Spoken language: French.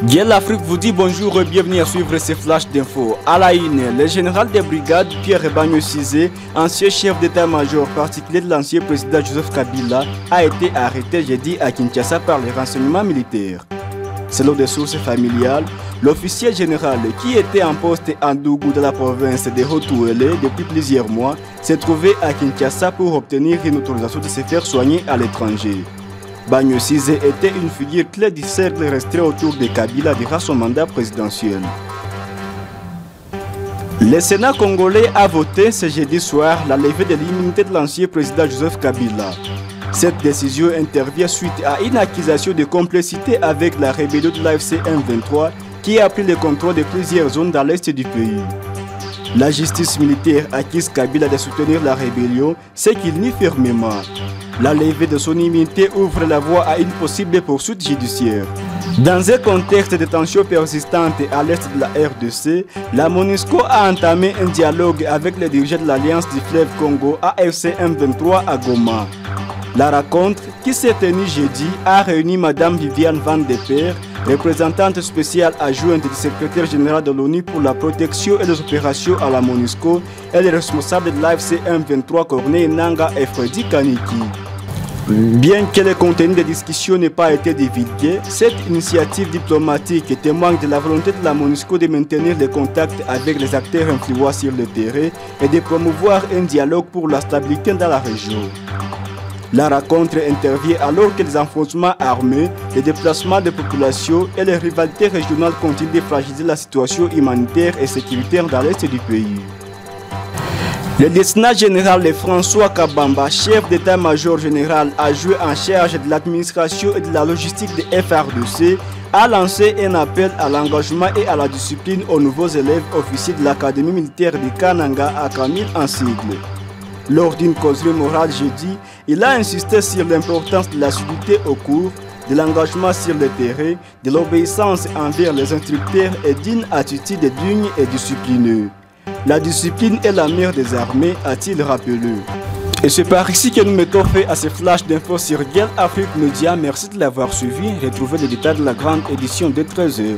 Guel Afrique vous dit bonjour et bienvenue à suivre ces flashs d'infos. À la une, le général des brigades Pierre Bagno Cizé, ancien chef d'état-major particulier de l'ancien président Joseph Kabila, a été arrêté jeudi à Kinshasa par les renseignements militaires. Selon des sources familiales, l'officier général qui était en poste à Ndougou de la province de Haut-Ouélé depuis plusieurs mois s'est trouvé à Kinshasa pour obtenir une autorisation de se faire soigner à l'étranger. Bagno Cizé était une figure clé du cercle restreint autour de Kabila durant son mandat présidentiel. Le Sénat congolais a voté ce jeudi soir la levée de l'immunité de l'ancien président Joseph Kabila. Cette décision intervient suite à une accusation de complicité avec la rébellion de l'AFC M23 qui a pris le contrôle de plusieurs zones dans l'est du pays. La justice militaire accuse Kabila de soutenir la rébellion, ce qu'il nie fermement. La levée de son immunité ouvre la voie à une possible poursuite judiciaire. Dans un contexte de tensions persistantes à l'est de la RDC, la MONUSCO a entamé un dialogue avec les dirigeants de l'Alliance du fleuve Congo AFC M23 à Goma. La rencontre, qui s'est tenue jeudi, a réuni Mme Viviane Van de Peer, représentante spéciale adjointe du secrétaire général de l'ONU pour la protection et les opérations à la MONUSCO, et les responsables de l'AFC M23 Corneille Nangaa et Freddy Kaniki. Bien que le contenu des discussions n'ait pas été divulgué, cette initiative diplomatique témoigne de la volonté de la MONUSCO de maintenir les contacts avec les acteurs influents sur le terrain et de promouvoir un dialogue pour la stabilité dans la région. La rencontre intervient alors que les affrontements armés, les déplacements de population et les rivalités régionales continuent de fragiliser la situation humanitaire et sécuritaire dans l'est du pays. Le lieutenant général François Kabamba, chef d'état-major général adjoint en charge de l'administration et de la logistique de FRDC, a lancé un appel à l'engagement et à la discipline aux nouveaux élèves officiers de l'Académie militaire de Kananga à Kamil en sigle. Lors d'une causerie morale jeudi, il a insisté sur l'importance de la sécurité au cours, de l'engagement sur le terrain, de l'obéissance envers les instructeurs et d'une attitude digne et disciplinée. La discipline est la mère des armées, a-t-il rappelé. Et c'est par ici que nous mettons fin à ce flash d'infos sur Guel Afrique Media. Merci de l'avoir suivi. Retrouvez les détails de la grande édition de 13h.